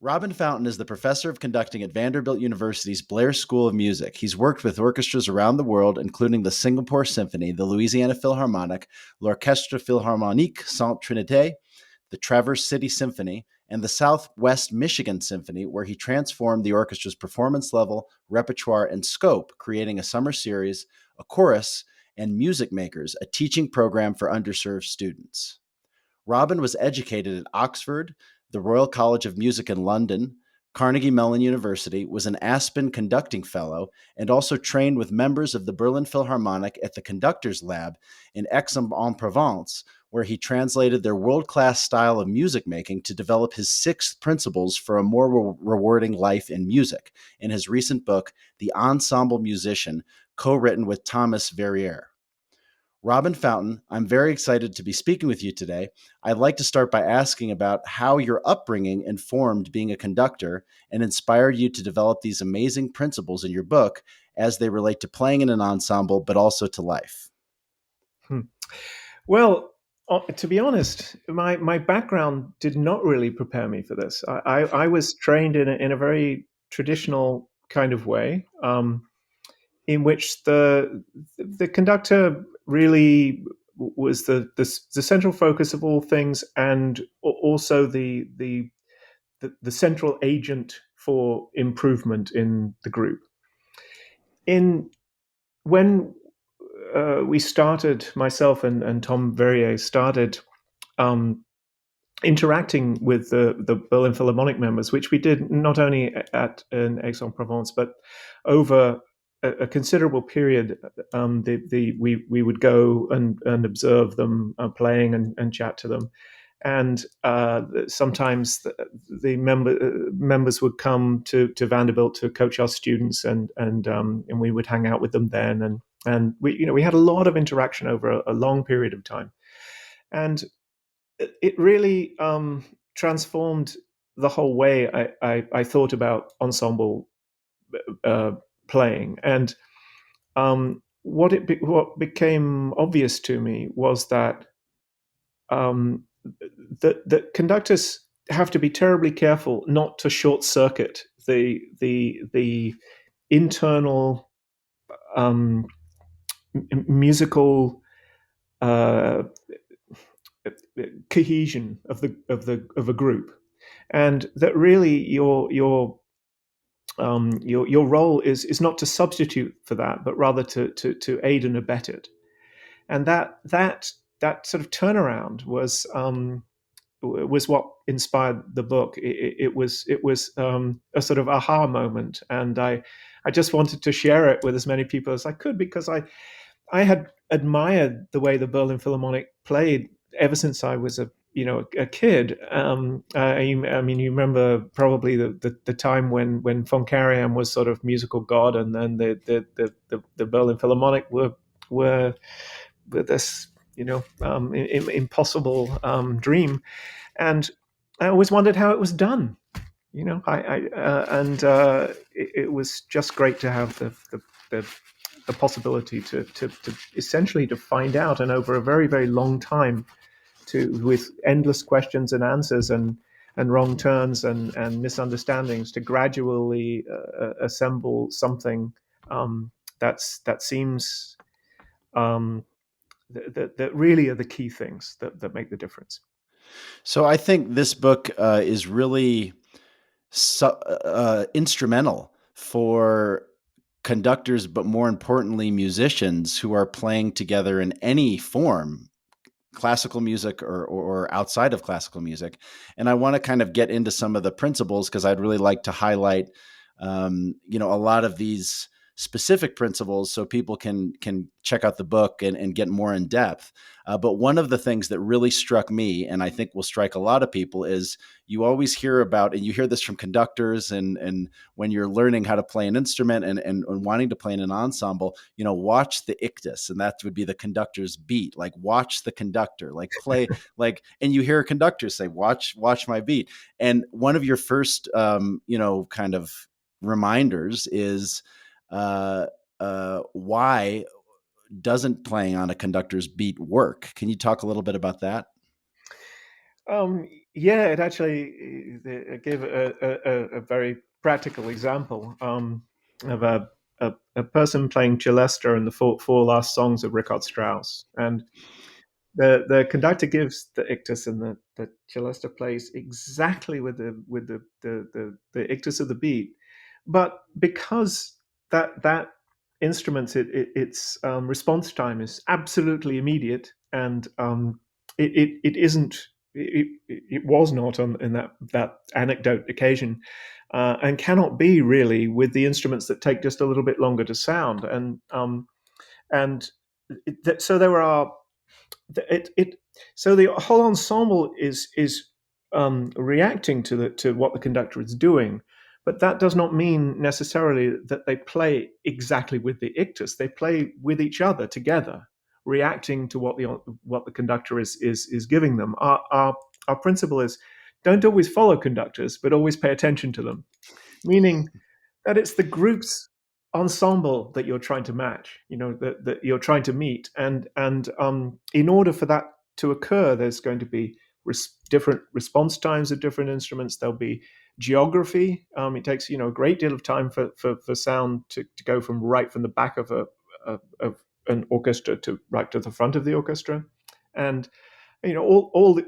Robin Fountain is the professor of conducting at Vanderbilt University's Blair School of Music. He's worked with orchestras around the world, including the Singapore Symphony, the Louisiana Philharmonic, l'Orchestre Philharmonique Sainte Trinité, the Traverse City Symphony, and the Southwest Michigan Symphony, where he transformed the orchestra's performance level, repertoire, and scope, creating a summer series, a chorus, and Music Makers, a teaching program for underserved students. Robin was educated at Oxford, the Royal College of Music in London, Carnegie Mellon University, was an Aspen Conducting Fellow, and also trained with members of the Berlin Philharmonic at the Conductors Lab in Aix-en-Provence, where he translated their world-class style of music making to develop his 6 principles for a more rewarding life in music in his recent book, The Ensemble Musician, co-written with Thomas Verrier. Robin Fountain, I'm very excited to be speaking with you today. I'd like to start by asking about how your upbringing informed being a conductor and inspired you to develop these amazing principles in your book as they relate to playing in an ensemble, but also to life. Well, to be honest, my background did not really prepare me for this. I was trained in a very traditional kind of way, in which the conductor really was the central focus of all things, and also the central agent for improvement in the group. When we started, myself and Tom Verrier started interacting with the Berlin Philharmonic members, which we did not only in Aix-en-Provence, but over a considerable period. We would go and observe them playing and chat to them. And sometimes the members would come to Vanderbilt to coach our students, and we would hang out with them then. And we had a lot of interaction over a long period of time. And it really transformed the whole way I thought about ensemble playing. And what became obvious to me was that the conductors have to be terribly careful not to short circuit the internal musical cohesion of a group, and that really your role is not to substitute for that, but rather to aid and abet it. And that sort of turnaround was what inspired the book. It was a sort of aha moment, and I just wanted to share it with as many people as I could, because I had admired the way the Berlin Philharmonic played ever since I was a kid. I mean, you remember probably the time when von Karajan was sort of musical god, and then the Berlin Philharmonic were this impossible dream, and I always wondered how it was done. It was just great to have the possibility to essentially to find out, and over a very, very long time, with endless questions and answers and wrong turns and misunderstandings, to gradually assemble something that seems that really are the key things that make the difference. So I think this book is really instrumental for conductors, but more importantly, musicians who are playing together in any form, classical music or outside of classical music. And I want to kind of get into some of the principles, because I'd really like to highlight, a lot of these specific principles so people can check out the book and get more in depth. But one of the things that really struck me, and I think will strike a lot of people, is you always hear about, and you hear this from conductors, and when you're learning how to play an instrument and wanting to play in an ensemble, watch the ictus, and that would be the conductor's beat. Like, watch the conductor, like play, like, and you hear a conductor say, watch my beat. And one of your first, kind of reminders is, why doesn't playing on a conductor's beat work? Can you talk a little bit about that? Yeah, it actually gave a very practical example of a person playing celesta in the four last songs of Richard Strauss, and the conductor gives the ictus, and the celesta plays exactly with the ictus of the beat, but because that instrument, its response time is absolutely immediate, and it isn't. It was not on in that anecdote occasion, and cannot be really with the instruments that take just a little bit longer to sound, and so there are it so the whole ensemble is reacting to what the conductor is doing, but that does not mean necessarily that they play exactly with the ictus. They play with each other together, reacting to what the conductor is giving them. Our principle is don't always follow conductors, but always pay attention to them, meaning that it's the group's ensemble that you're trying to match, that you're trying to meet, and in order for that to occur, there's going to be different response times of different instruments. There'll be geography. It takes a great deal of time for sound to go from the back of of an orchestra to right to the front of the orchestra, and all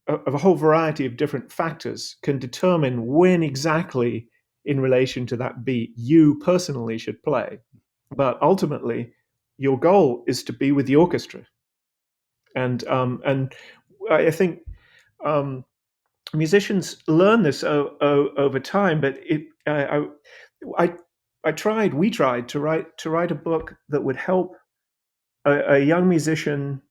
of a whole variety of different factors can determine when exactly in relation to that beat you personally should play. But ultimately, your goal is to be with the orchestra, and I think um, musicians learn this over time. But I, we tried to write a book that would help a young musician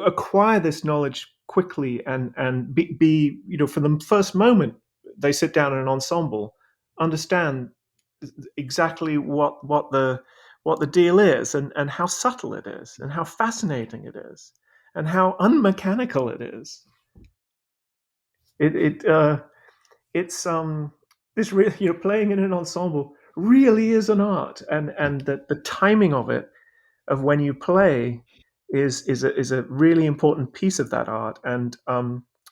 acquire this knowledge quickly, and be from the first moment they sit down in an ensemble, understand exactly what the deal is, and how subtle it is, and how fascinating it is, and how unmechanical it is. It, it uh, it's this really, playing in an ensemble really is an art, and the timing of when you play is a really important piece of that art, and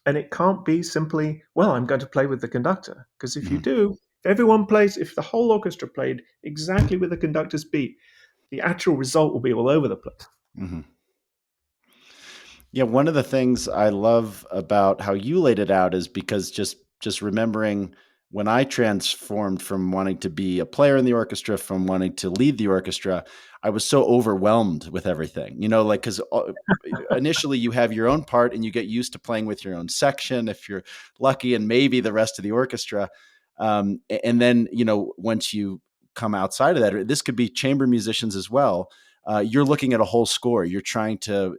it can't be simply, well, I'm going to play with the conductor, because if you Mhm. do, if the whole orchestra played exactly with the conductor's beat, the actual result will be all over the place. Mhm. Yeah, one of the things I love about how you laid it out is because just remembering when I transformed from wanting to be a player in the orchestra from wanting to lead the orchestra, I was so overwhelmed with everything. Like cuz initially you have your own part and you get used to playing with your own section if you're lucky, and maybe the rest of the orchestra. And then, once you come outside of that, or this could be chamber musicians as well, you're looking at a whole score. You're trying to,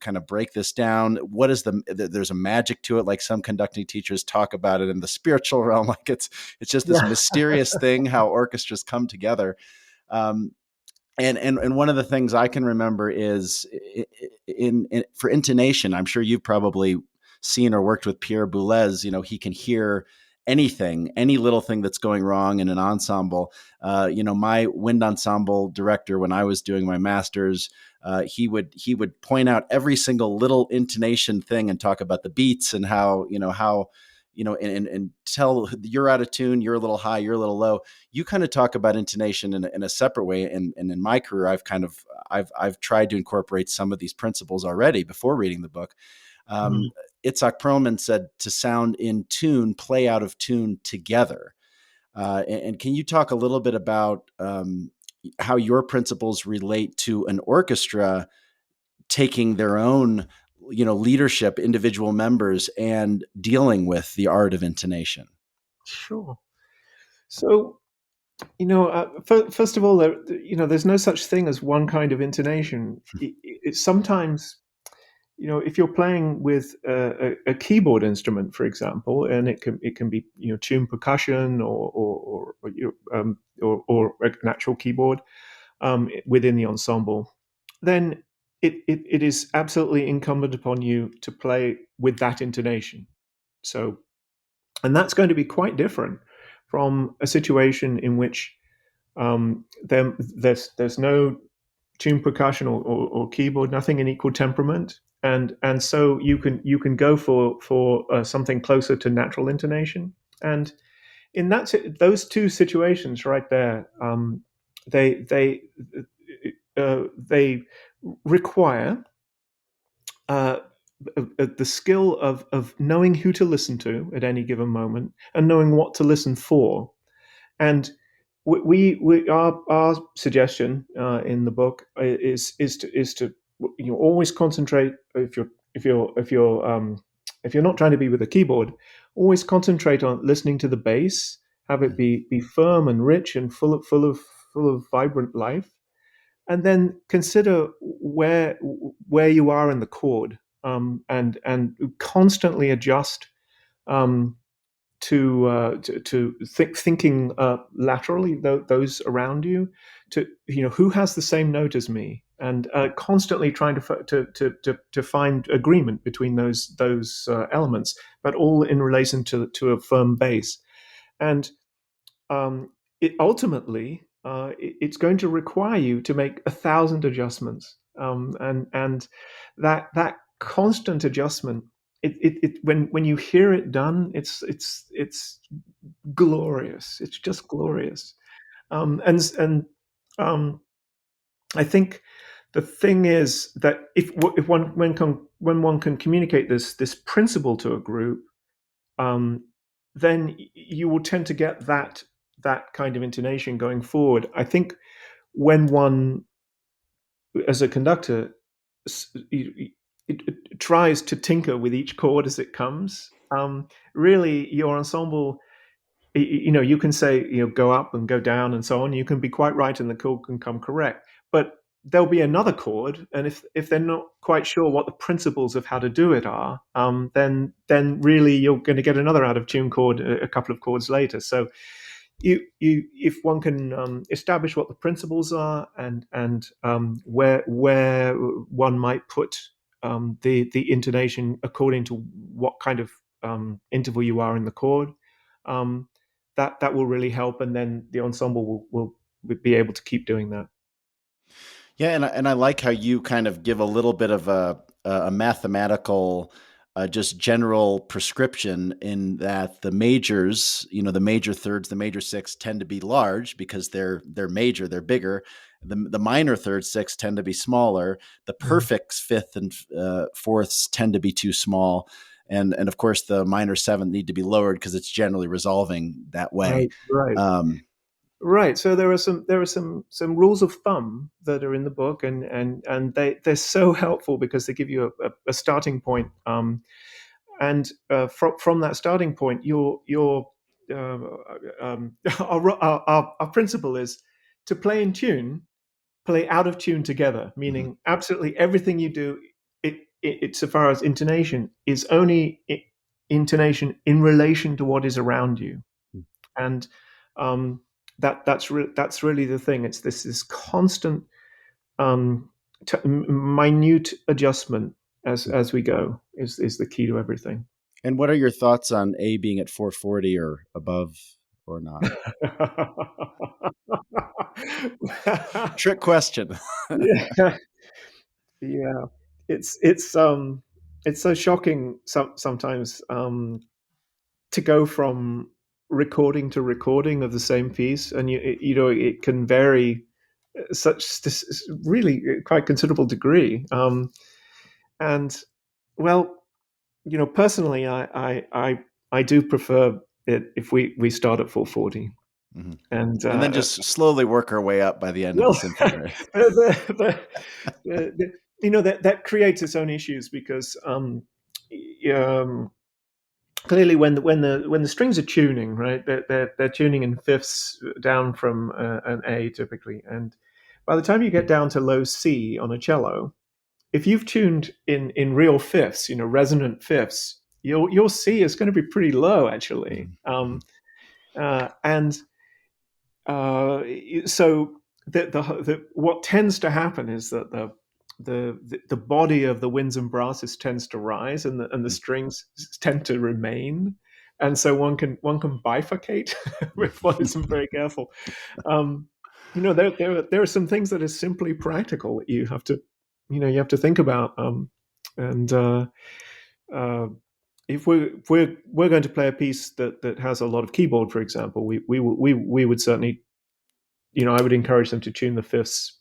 kind of break this down. What is there's a magic to it. Like some conducting teachers talk about it in the spiritual realm. Like it's just this Yeah, mysterious thing, how orchestras come together. Um, and one of the things I can remember is for intonation. I'm sure you've probably seen or worked with Pierre Boulez. He can hear anything, any little thing that's going wrong in an ensemble. My wind ensemble director, when I was doing my master's, he would point out every single little intonation thing and talk about the beats and and tell you're out of tune, you're a little high, you're a little low. You kind of talk about intonation in a separate way. And in my career, I've tried to incorporate some of these principles already before reading the book. mm, Um, Itzhak Perlman said to sound in tune, play out of tune together. And can you talk a little bit about how your principles relate to an orchestra taking their own, leadership, individual members, and dealing with the art of intonation? sure. So, first of all, there's no such thing as one kind of intonation. It's sometimes, if you're playing with a keyboard instrument, for example, and it can be tuned percussion, or an actual keyboard within the ensemble, then it is absolutely incumbent upon you to play with that intonation. So, and that's going to be quite different from a situation in which there's no tuned percussion or keyboard, nothing in equal temperament, and so you can go for something closer to natural intonation. And in those two situations right there, they require uh, the skill of knowing who to listen to at any given moment and knowing what to listen for. And our suggestion in the book is to always concentrate. If you're not trying to be with a keyboard, always concentrate on listening to the bass. Have it be firm and rich and full of vibrant life, and then consider where you are in the chord, and constantly adjust um, thinking laterally, those around you, to who has the same note as me, and constantly trying to find agreement between those elements, but all in relation to a firm bass. And it ultimately it's going to require you to make 1,000 adjustments, and that constant adjustment. When you hear it done, it's glorious. It's just glorious. And um, I think the thing is that if when one can communicate this principle to a group, um, then you will tend to get that kind of intonation going forward. I think when one, as a conductor, it tries to tinker with each chord as it comes, really your ensemble, you can say, go up and go down and so on. You can be quite right and the chord can come correct. But there'll be another chord, and if they're not quite sure what the principles of how to do it are, then really you're going to get another out of tune chord a couple of chords later. So if one can establish what the principles are, and where one might put the intonation according to what kind of interval you are in the chord, um, that will really help, and then the ensemble will be able to keep doing that. Yeah, and I like how you kind of give a little bit of a mathematical, just general prescription, in that the majors, the major thirds, the major sixths tend to be large because they're major, they're bigger. The minor third sixths tend to be smaller. The Mhm. perfects, fifth and fourths, tend to be too small. And of course, the minor seventh need to be lowered because it's generally resolving that way. Right, right. Um, Right. So there are some rules of thumb that are in the book, and they're so helpful because they give you a starting point. And from that starting point, your uh, our principle is to play in tune, play out of tune together. mhm. Meaning, absolutely everything you do, it so far as intonation is only intonation in relation to what is around you. And um, that's really the thing. It's this constant um, minute adjustment as we go is the key to everything. And what are your thoughts on A being at 440 or above or not? Trick question. Yeah, yeah. It's so shocking sometimes, to go from recording to recording of the same piece, and it can vary such this really quite considerable degree. And well, personally, I do prefer it if we start at 440, Mhm. and And then just slowly work our way up by the end of the well, symphony, right? that creates its own issues because um, clearly when the strings are tuning, right, they're tuning in fifths down from an A typically, and by the time you get down to low C on a cello, if you've tuned in real fifths, resonant fifths, your C is going to be pretty low actually. Mhm, mhm, And so what tends to happen is that the body of the winds and brasses tends to rise, and the mhm, strings tend to remain, and so one can bifurcate if one isn't very careful. Um, there are some things that are simply practical that you have to think about. And uh, if we're going to play a piece that has a lot of keyboard, for example, we would certainly, I would encourage them to tune the fifths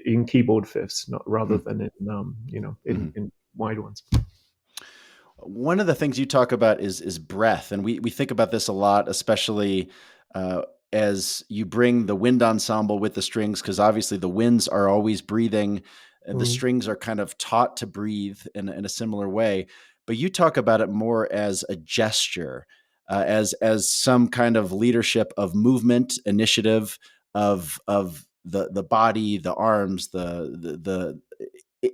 in keyboard fifths, not rather than in Mhm. in wide ones. One of the things you talk about is breath, and we think about this a lot, especially uh, as you bring the wind ensemble with the strings, because obviously the winds are always breathing, and the Mm. strings are kind of taught to breathe in a similar way. But you talk about it more as a gesture, as some kind of leadership of movement, initiative of the body, the arms, the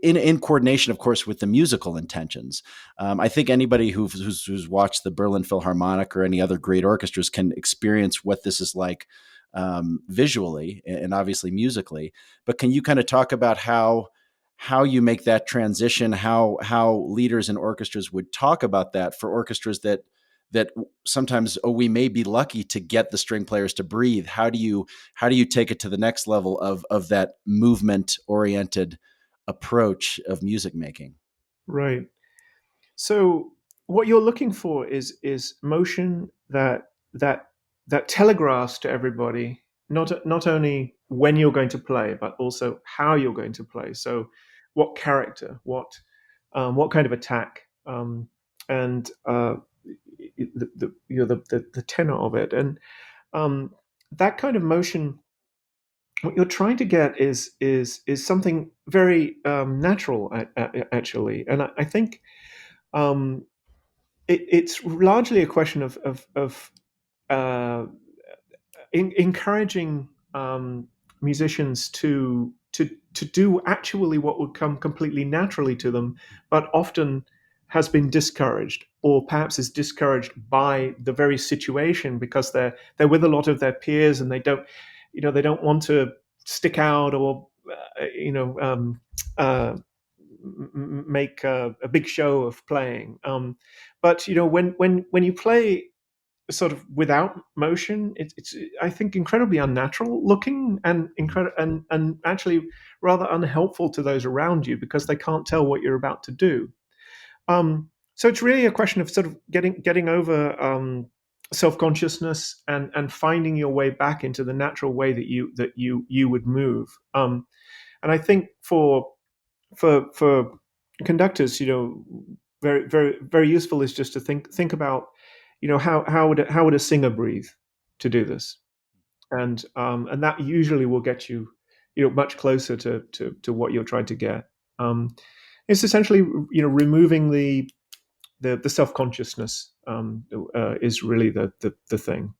in coordination, of course, with the musical intentions. I think anybody who's watched the Berlin Philharmonic or any other great orchestras can experience what this is like visually and obviously musically. But can you kind of talk about how you make that transition? How leaders in orchestras would talk about that for orchestras that sometimes we may be lucky to get the string players to breathe. How do you take it to the next level of that movement oriented approach of music making? Right. So what you're looking for is motion that that telegraphs to everybody not only when you're going to play, but also how you're going to play. So what character, what kind of attack, and the tenor of it, and that kind of motion. What you're trying to get is something very natural, actually, and I think um, it's largely a question of uh, encouraging musicians to do actually what would come completely naturally to them, but often has been discouraged, or perhaps is discouraged by the very situation because they're with a lot of their peers and they don't want to stick out or uh, make a big show of playing. But when you play sort of without motion, it's I think incredibly unnatural looking and and actually rather unhelpful to those around you because they can't tell what you're about to do. So it's really a question of sort of getting over self consciousness and finding your way back into the natural way that you would move. And I think for conductors, very very very useful is just to think about, how would a singer breathe to do this, and that usually will get you, much closer to what you're trying to get. It's essentially, removing the self consciousness is really the thing.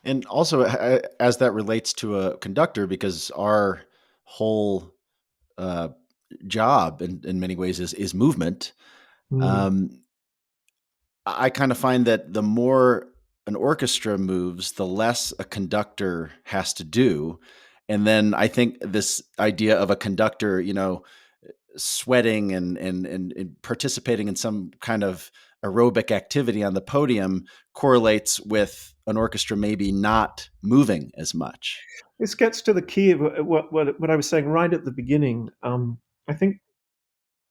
And also, as that relates to a conductor, because our whole uh, job in many ways is movement. Mm. Um, I kind of find that the more an orchestra moves, the less a conductor has to do. And then I think this idea of a conductor, sweating and participating in some kind of aerobic activity on the podium correlates with an orchestra maybe not moving as much. This gets to the key of what I was saying right at the beginning. I think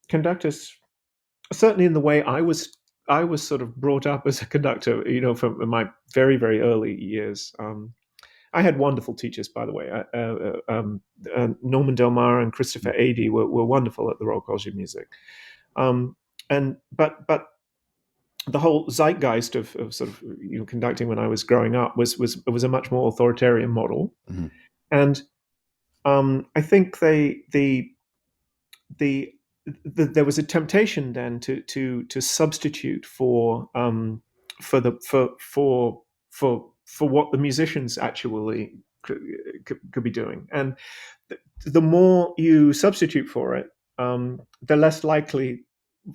conductors, certainly in the way I was sort of brought up as a conductor, from my very very early years. I had wonderful teachers, by the way. Norman Del Mar and Christopher Adey were wonderful at the Royal College of Music. Um, and but the whole zeitgeist of sort of, conducting when I was growing up was a much more authoritarian model, Mhm. and I think the, there was a temptation then to substitute for the for what the musicians actually could be doing, and the more you substitute for it, the less likely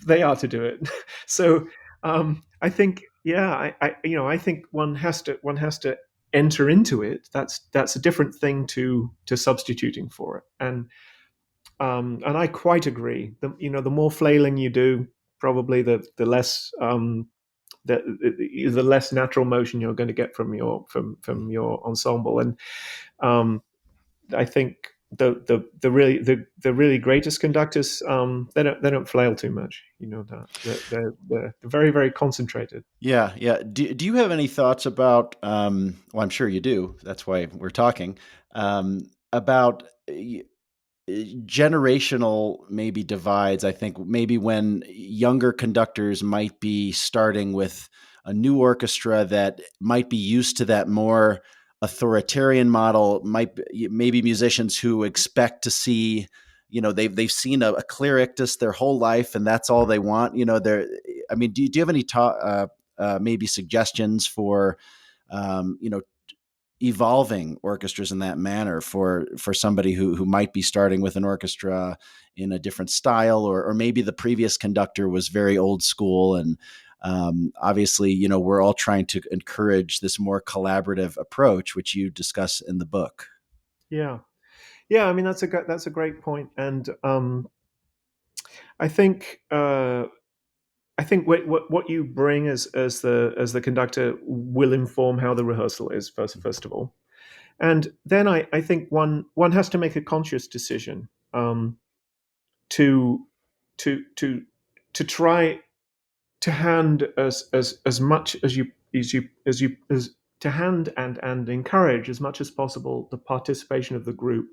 they are to do it. So I think, yeah, I think one has to enter into it. That's a different thing to substituting for it, and I quite agree. The more flailing you do, probably the less the less natural motion you're going to get from your ensemble. And I think the really greatest conductors, they don't flail too much. You know that they're very, very concentrated. Yeah, yeah. Do you have any thoughts about? Well, I'm sure you do. That's why we're talking about generational maybe divides. I think maybe when younger conductors might be starting with a new orchestra that might be used to that more authoritarian model, might maybe musicians who expect to see, they've seen a clear ictus their whole life and that's all they want. They're I mean, do you have any maybe suggestions for you know evolving orchestras in that manner for somebody who might be starting with an orchestra in a different style, or maybe the previous conductor was very old school, and obviously we're all trying to encourage this more collaborative approach which you discuss in the book. Yeah, yeah. I mean, that's a great point, and I think what you bring as the conductor will inform how the rehearsal is first of all, and then I think one has to make a conscious decision, to to to to try to hand as much as to hand and encourage as much as possible the participation of the group.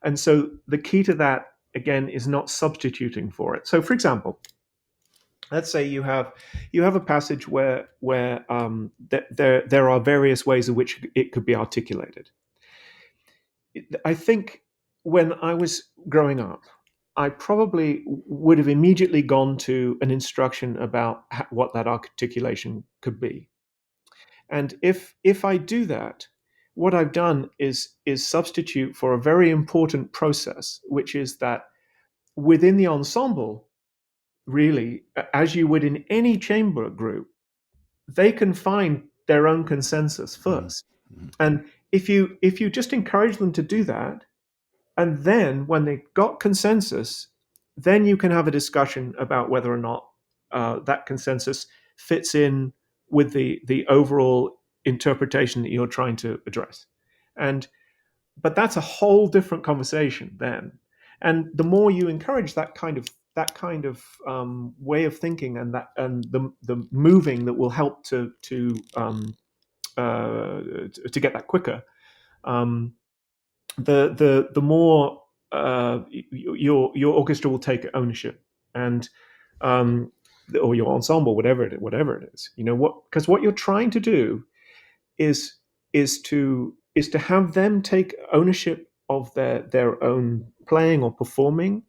And so the key to that again is not substituting for it. So for example, let's say you have a passage where there are various ways in which it could be articulated. I think when I was growing up, I probably would have immediately gone to an instruction about what that articulation could be. And if I do that, what I've done is substitute for a very important process, which is that within the ensemble, really, as you would in any chamber group, they can find their own consensus first. Mm-hmm. And if you just encourage them to do that, and then when they got consensus, then you can have a discussion about whether or not that consensus fits in with the overall interpretation that you're trying to address. And but that's a whole different conversation then. And the more you encourage that kind of way of thinking, and the moving that will help to get that quicker, um, the more your orchestra will take ownership, and um, or your ensemble, whatever it is. You know what? Because what you're trying to do is is to have them take ownership of their own playing or performing,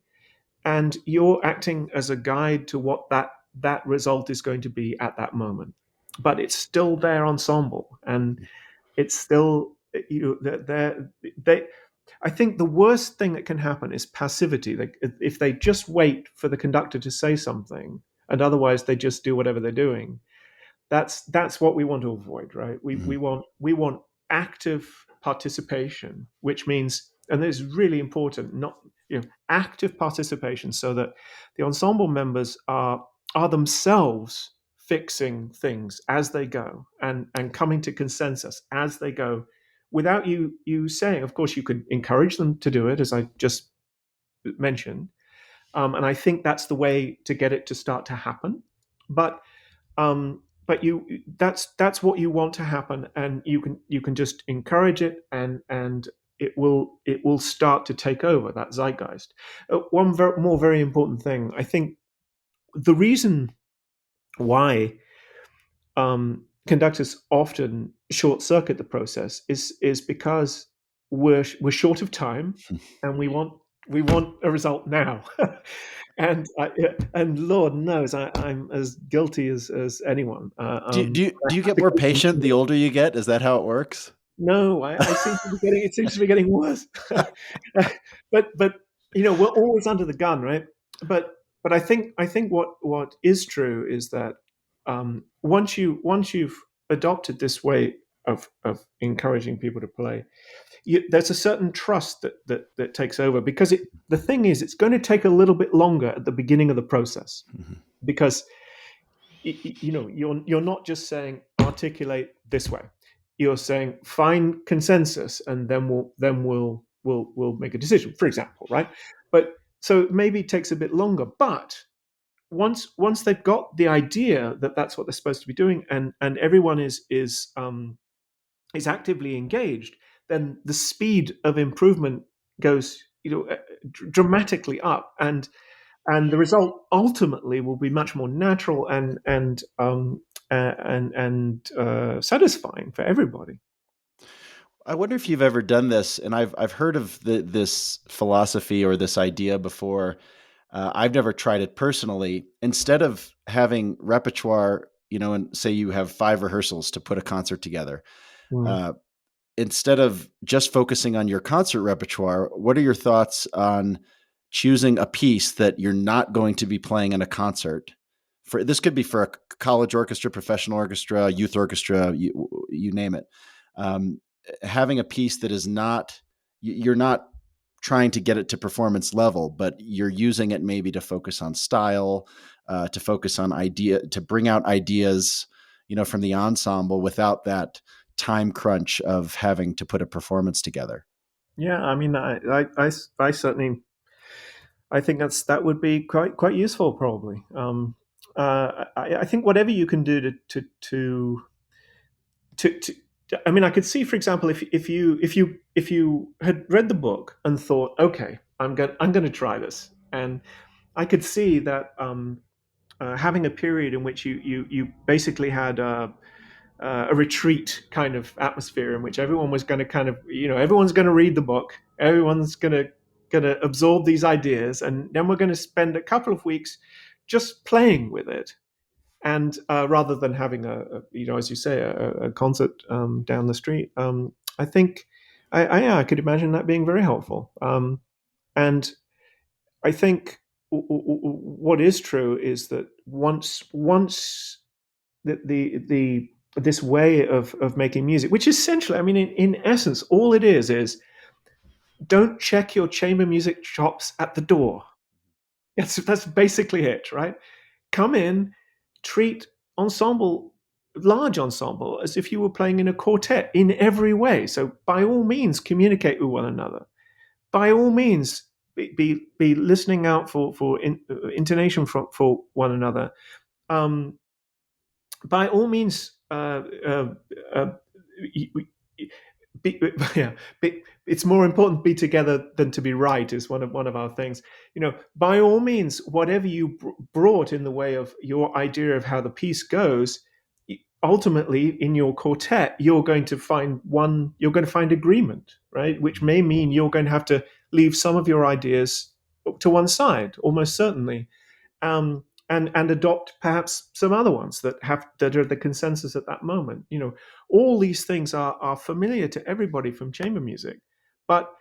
and you're acting as a guide to what that result is going to be at that moment. But it's still their ensemble, and it's still they I think the worst thing that can happen is passivity. Like if they just wait for the conductor to say something, and otherwise they just do whatever they're doing. That's what we want to avoid, right? Mm-hmm. We want active participation, which means, and this is really important, not active participation, so that the ensemble members are themselves fixing things as they go, and coming to consensus as they go, without you saying. Of course, you could encourage them to do it, as I just mentioned, and I think that's the way to get it to start to happen. But you that's what you want to happen, and you can just encourage it, and it will start to take over that zeitgeist. One very important thing, I think, the reason why conductors often short circuit the process is because we're short of time, and we want a result now. and and Lord knows I'm as guilty as anyone. Do you get more patient the older you get? Is that how it works? No, I seem to be getting it seems to be getting worse. But we're always under the gun, right? But I think what is true is that, once you've adopted this way of encouraging people to play, there's a certain trust that takes over, because the thing is, it's going to take a little bit longer at the beginning of the process, Mm-hmm. because you're not just saying articulate this way. You're saying find consensus, and then we'll will make a decision, for example, right? But so maybe it takes a bit longer, but once they've got the idea that that's what they're supposed to be doing, and everyone is actively engaged, then the speed of improvement goes dramatically up, and the result ultimately will be much more natural and satisfying for everybody. I wonder if you've ever done this, and I've heard of this philosophy or this idea before. I've never tried it personally. Instead of having repertoire, and say you have 5 rehearsals to put a concert together, Mm. uh, instead of just focusing on your concert repertoire, what are your thoughts on choosing a piece that you're not going to be playing in a concert? For this could be for a college orchestra, professional orchestra, youth orchestra, you name it. Um, Having a piece that is not, you're not trying to get it to performance level, but you're using it maybe to focus on style, to focus on idea, to bring out ideas, from the ensemble without that time crunch of having to put a performance together. Yeah, I mean, I certainly I think that would be quite useful, probably. I think whatever you can do to I mean, I could see, for example, if you had read the book and thought, okay, I'm going to try this, and I could see that having a period in which you basically had a retreat kind of atmosphere in which everyone was going to kind of everyone's going to read the book, everyone's going to absorb these ideas, and then we're going to spend a couple of weeks just playing with it, and rather than having as you say, a concert down the street. I think yeah, I could imagine that being very helpful. And I think what is true is that once the this way of making music, which essentially, I mean, in essence, all it is don't check your chamber music chops at the door. That's basically it, right? Come in, treat ensemble, large ensemble, as if you were playing in a quartet in every way. So by all means, communicate with one another. By all means, be listening out for intonation for one another. Um, by all means, uh, be, yeah, it's more important to be together than to be right, is one of our things. By all means, whatever you brought in the way of your idea of how the piece goes, ultimately in your quartet, you're going to find agreement, right? Which may mean you're going to have to leave some of your ideas to one side, almost certainly. And adopt perhaps some other ones that are the consensus at that moment. All these things are familiar to everybody from chamber music, but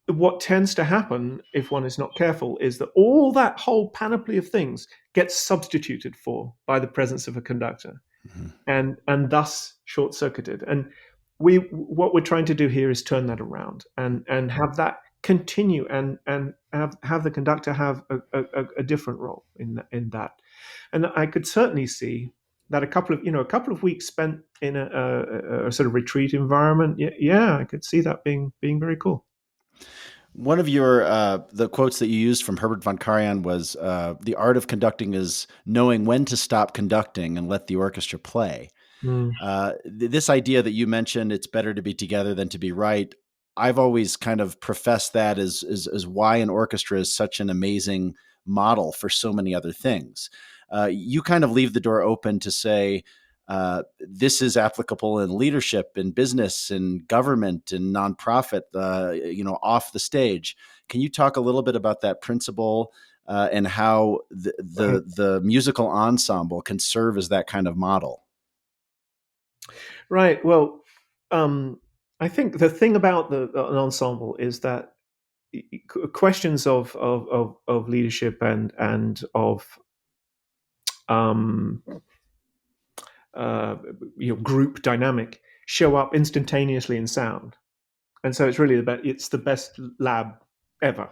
what tends to happen if one is not careful is that all that whole panoply of things gets substituted for by the presence of a conductor, Mhm. and thus short circuited. And what we're trying to do here is turn that around and have that continue, and have the conductor have a different role in that. And I could certainly see that a couple of weeks spent in a sort of retreat environment. Yeah, I could see that being very cool. One of your the quotes that you used from Herbert von Karajan was, "The art of conducting is knowing when to stop conducting and let the orchestra play." Mm. This idea that you mentioned, it's better to be together than to be right. I've always kind of professed that as why an orchestra is such an amazing model for so many other things. You kind of leave the door open to say, this is applicable in leadership, in business, in government, in nonprofit, off the stage. Can you talk a little bit about that principle, and how Right. the musical ensemble can serve as that kind of model? Right. Well, I think the thing about an ensemble is that questions of leadership and of um, uh, group dynamic show up instantaneously in sound, and so it's the best lab ever,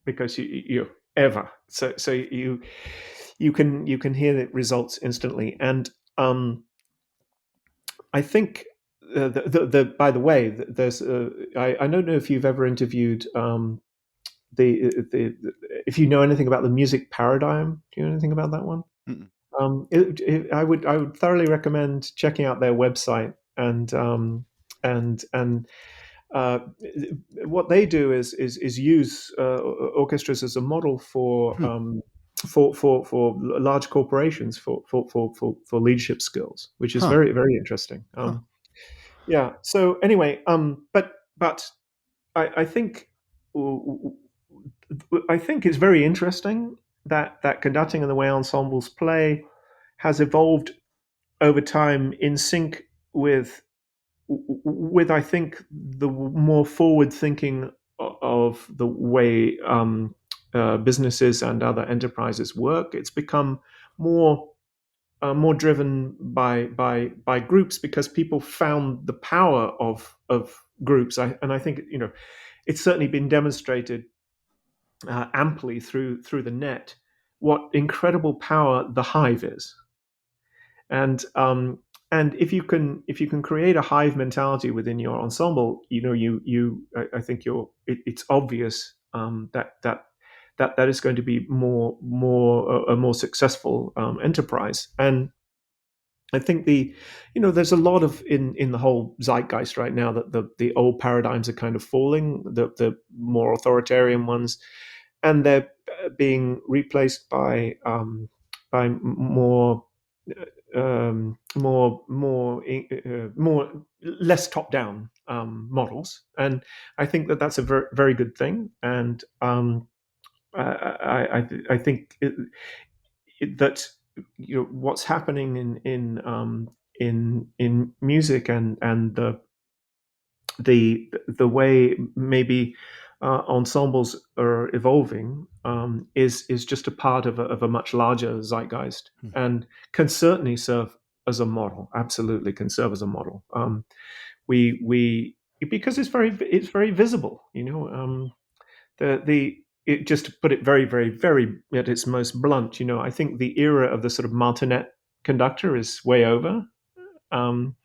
because you ever so you can hear the results instantly. And I think by the way, there's I don't know if you've ever interviewed the if you know anything about the music paradigm. Do you know anything about that one? Mm-mm. I would thoroughly recommend checking out their website and uh, what they do is use orchestras as a model Hmm. for large corporations for leadership skills, which is Huh. very interesting. Huh. Yeah. So anyway, but I think I think it's very interesting that conducting and the way ensembles play has evolved over time in sync with I think the more forward thinking of the way businesses and other enterprises work. It's become more more driven by groups because people found the power of groups. And I think it's certainly been demonstrated amply through the net what incredible power the hive is. And and if you can create a hive mentality within your ensemble, I think it's obvious that is going to be a more successful enterprise. And I think there's a lot of in the whole zeitgeist right now that the old paradigms are kind of falling, the more authoritarian ones, and they're being replaced by more less top down models, and I think that's a very good thing. And I think that what's happening in music and the way maybe ensembles are evolving is just a part of a much larger zeitgeist Hmm. and can certainly serve as a model. Absolutely, can serve as a model. We because it's very visible. The it, just to put it very at its most blunt. I think the era of the sort of martinet conductor is way over. Um,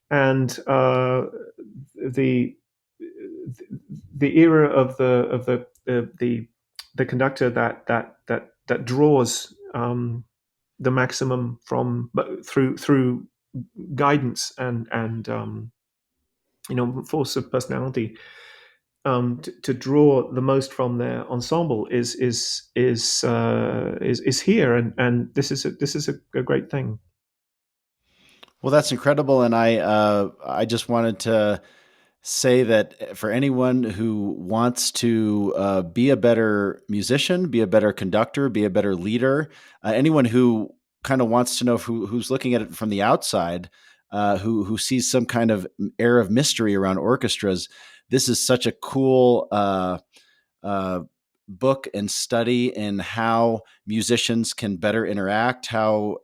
and the the era of the conductor that draws the maximum from through guidance and force of personality to draw the most from their ensemble is here, and this is a great thing. Well, that's incredible, and I just wanted to say that for anyone who wants to be a better musician, be a better conductor, be a better leader, anyone who kind of wants to know who's looking at it from the outside, who sees some kind of air of mystery around orchestras, this is such a cool uh, book and study in how musicians can better interact, how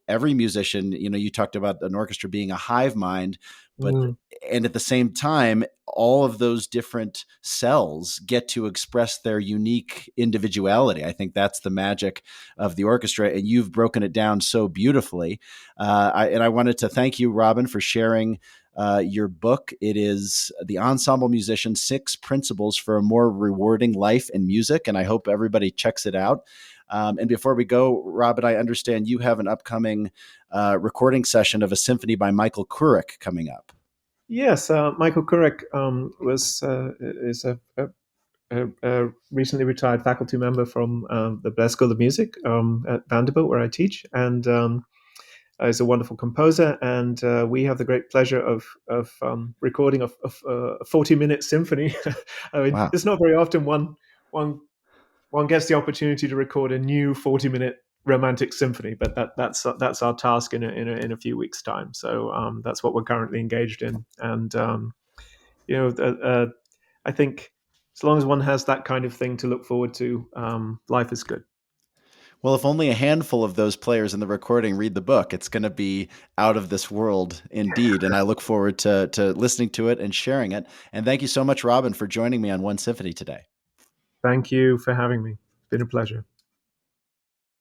every musician, you talked about an orchestra being a hive mind, but Mm, and at the same time all of those different cells get to express their unique individuality. I think that's the magic of the orchestra, and you've broken it down so beautifully. And I wanted to thank you, Robin, for sharing your book. It is The Ensemble Musician: Six Principles for a More Rewarding Life in Music. And I hope everybody checks it out. And before we go, Robin, I understand you have an upcoming recording session of a symphony by Michael Kurek coming up. yes, Michael Kurek was is a recently retired faculty member from the Blair School of Music at Vanderbilt, where I teach, and is a wonderful composer. And we have the great pleasure of recording a 40-minute symphony. I mean, Wow. it's not very often one one gets the opportunity to record a new 40-minute romantic symphony, but that's our task in a few weeks' time. So that's what we're currently engaged in, and you know, I think as long as one has that kind of thing to look forward to, life is good. Well, if only a handful of those players in the recording read the book, it's going to be out of this world indeed. And I look forward to listening to it and sharing it. And thank you so much, Robin, for joining me on One Symphony today. Thank you for having me. It's been a pleasure.